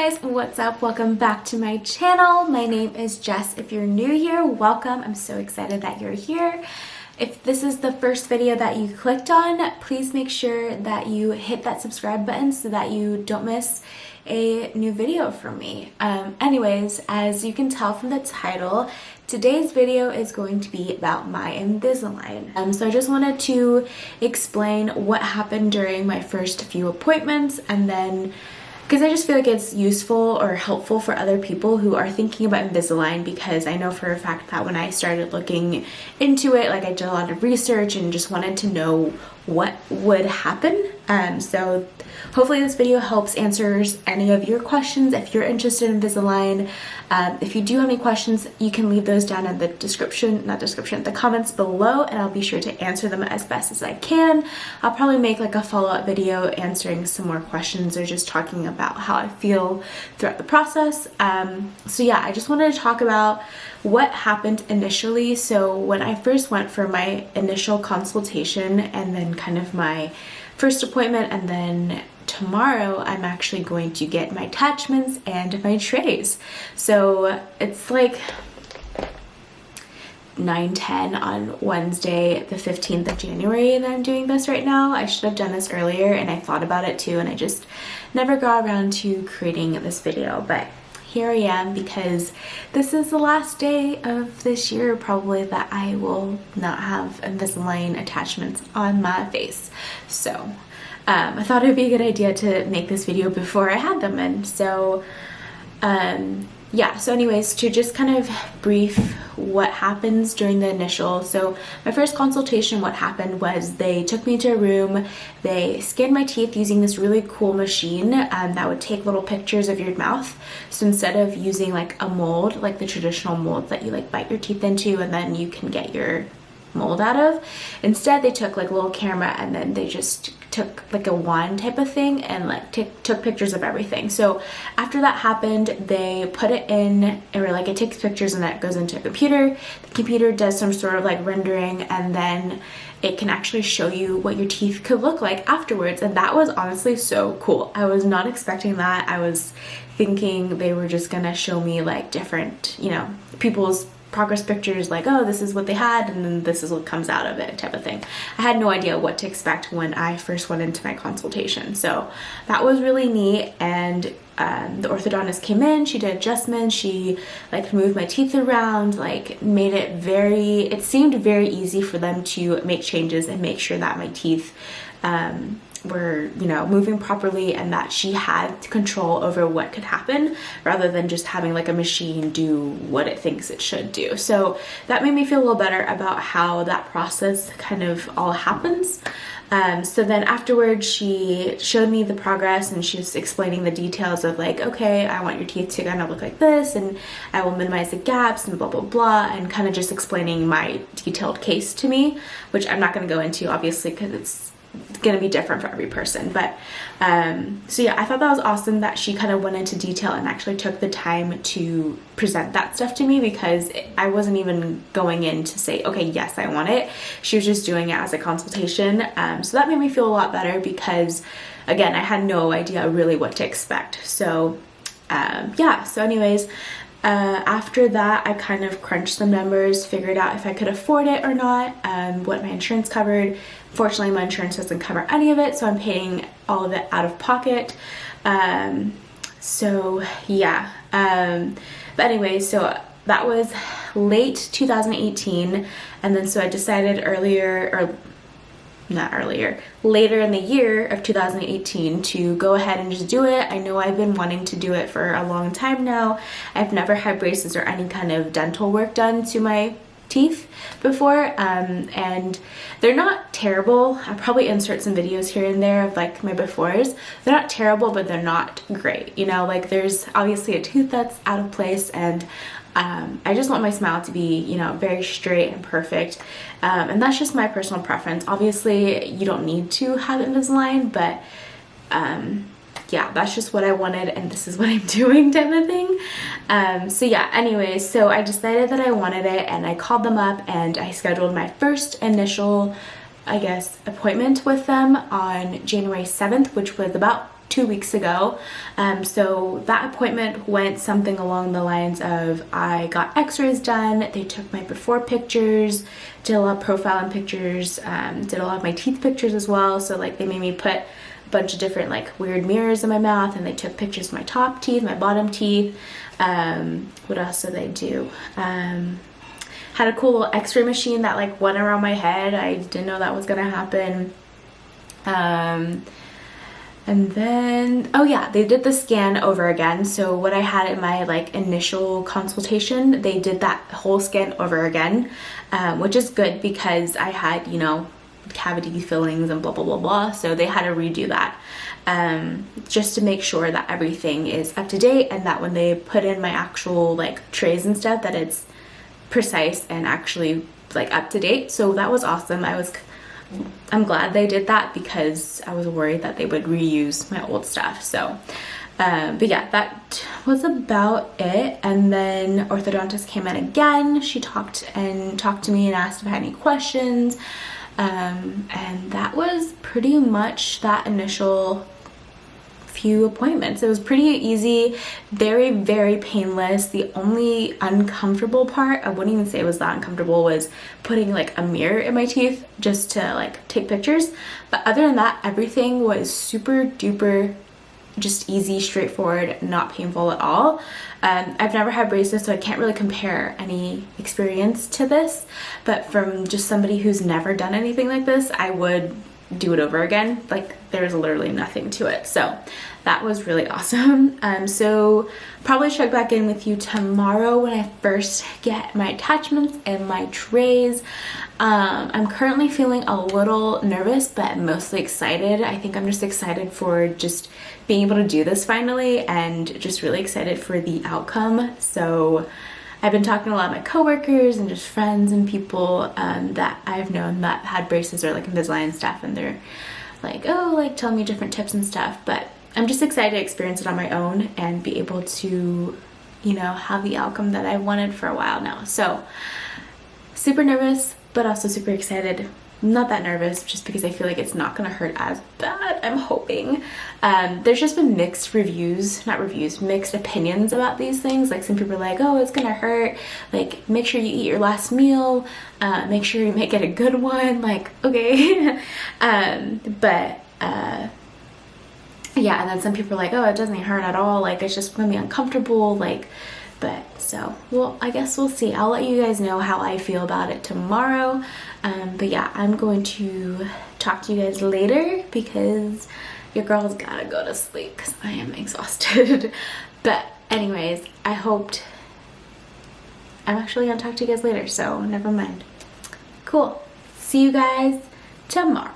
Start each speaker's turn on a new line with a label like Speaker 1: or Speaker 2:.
Speaker 1: guys, what's up? Welcome back to my channel. My name is Jess. If you're new here, welcome. I'm so excited that you're here. If this is the first video that you clicked on, please make sure that you hit that subscribe button so that you don't miss a new video from me. Anyways, as you can tell from the title, today's video is going to be about my Invisalign. So I just wanted to explain what happened during my first few appointments, and then because I just feel like it's useful or helpful for other people who are thinking about Invisalign, because I know for a fact that when I started looking into it, like I did a lot of research and just wanted to know what would happen. So hopefully this video helps answers any of your questions if you're interested in Invisalign. If you do have any questions, you can leave those down in the the comments below, and I'll be sure to answer them as best as I can. I'll probably make like a follow-up video answering some more questions or just talking about how I feel throughout the process. So yeah, I just wanted to talk about what happened initially. So when I first went for my initial consultation and then kind of my first appointment, and then tomorrow I'm actually going to get my attachments and my trays. So it's like 9:10 on Wednesday the 15th of January that I'm doing this right now. I should have done this earlier, and I thought about it too, and I just never got around to creating this video, but here I am because this is the last day of this year probably that I will not have Invisalign attachments on my face. So I thought it would be a good idea to make this video before I had them in. So yeah, so anyways, to just kind of brief what happens during the initial, so my first consultation, what happened was they took me to a room, they scanned my teeth using this really cool machine that would take little pictures of your mouth. So instead of using like a mold, like the traditional mold that you like bite your teeth into and then you can get your mold out of, instead they took like a little camera and then they just took like a wand type of thing and like took pictures of everything. So after that happened, they put it in, or like it takes pictures and that goes into a computer. The computer does some sort of like rendering, and then it can actually show you what your teeth could look like afterwards. And that was honestly so cool. I was not expecting that. I was thinking they were just gonna show me like different, you know, people's progress pictures, like, oh, this is what they had and then this is what comes out of it type of thing. I had no idea what to expect when I first went into my consultation. So that was really neat. And the orthodontist came in, she did adjustments, she like moved my teeth around, like made it it seemed very easy for them to make changes and make sure that my teeth were, you know, moving properly, and that she had control over what could happen rather than just having like a machine do what it thinks it should do. So that made me feel a little better about how that process kind of all happens. So then afterwards she showed me the progress, and she was explaining the details of like, okay, I want your teeth to kind of look like this, and I will minimize the gaps and blah blah blah, and kind of just explaining my detailed case to me, which I'm not going to go into obviously because it's gonna be different for every person. But so yeah, I thought that was awesome that she kind of went into detail and actually took the time to present that stuff to me, because I wasn't even going in to say, okay, yes, I want it. She was just doing it as a consultation. So that made me feel a lot better, because again, I had no idea really what to expect. So yeah, so anyways, after that, I kind of crunched some numbers, figured out if I could afford it or not, what my insurance covered. Fortunately, my insurance doesn't cover any of it, so I'm paying all of it out of pocket. So yeah, but anyway, so that was late 2018, and then so I decided later in the year of 2018 to go ahead and just do it. I know I've been wanting to do it for a long time now. I've never had braces or any kind of dental work done to my teeth before, and they're not terrible. I'll probably insert some videos here and there of like my befores. They're not terrible, but they're not great, you know, like there's obviously a tooth that's out of place, and I just want my smile to be, you know, very straight and perfect, and that's just my personal preference. Obviously you don't need to have Invisalign, but yeah, that's just what I wanted, and this is what I'm doing type of thing. So yeah, anyways, so I decided that I wanted it, and I called them up and I scheduled my first initial, I guess, appointment with them on January 7th, which was about 2 weeks ago. So that appointment went something along the lines of I got x-rays done, they took my before pictures, did a lot of profiling pictures, did a lot of my teeth pictures as well. So like they made me put a bunch of different like weird mirrors in my mouth, and they took pictures of my top teeth, my bottom teeth. What else did they do? Had a cool little x-ray machine that like went around my head. I didn't know that was gonna happen. And then, oh yeah, they did the scan over again. So what I had in my like initial consultation, they did that whole scan over again, which is good because I had, you know, cavity fillings and blah, blah, blah, blah. So they had to redo that, just to make sure that everything is up to date, and that when they put in my actual like trays and stuff, that it's precise and actually like up to date. So that was awesome. I'm glad they did that because I was worried that they would reuse my old stuff. So but yeah, that was about it. And then orthodontist came in again. She talked to me and asked if I had any questions, and that was pretty much that initial few appointments. It was pretty easy, very, very painless. The only uncomfortable part, I wouldn't even say it was that uncomfortable, was putting like a mirror in my teeth just to like take pictures. But other than that, everything was super duper just easy, straightforward, not painful at all. I've never had braces, so I can't really compare any experience to this, but from just somebody who's never done anything like this, I would do it over again. Like there's literally nothing to it. So that was really awesome. So probably check back in with you tomorrow when I first get my attachments and my trays. I'm currently feeling a little nervous, but mostly excited. I think I'm just excited for just being able to do this finally, and just really excited for the outcome. So I've been talking to a lot of my coworkers and just friends and people that I've known that had braces or like Invisalign and stuff, and they're like, oh, like telling me different tips and stuff. But I'm just excited to experience it on my own and be able to, you know, have the outcome that I wanted for a while now. So super nervous, but also super excited. Not that nervous, just because I feel like it's not gonna hurt as bad, I'm hoping. There's just been mixed opinions about these things. Like some people are like, oh, it's gonna hurt, like make sure you eat your last meal, make sure you make it a good one, like okay. Yeah, and then some people are like, oh, it doesn't hurt at all, like it's just gonna be uncomfortable, like, but so, well, I guess we'll see. I'll let you guys know how I feel about it tomorrow. But yeah, I'm going to talk to you guys later because your girl's gotta go to sleep because I am exhausted. But anyways, I'm actually gonna talk to you guys later, so never mind. Cool. See you guys tomorrow.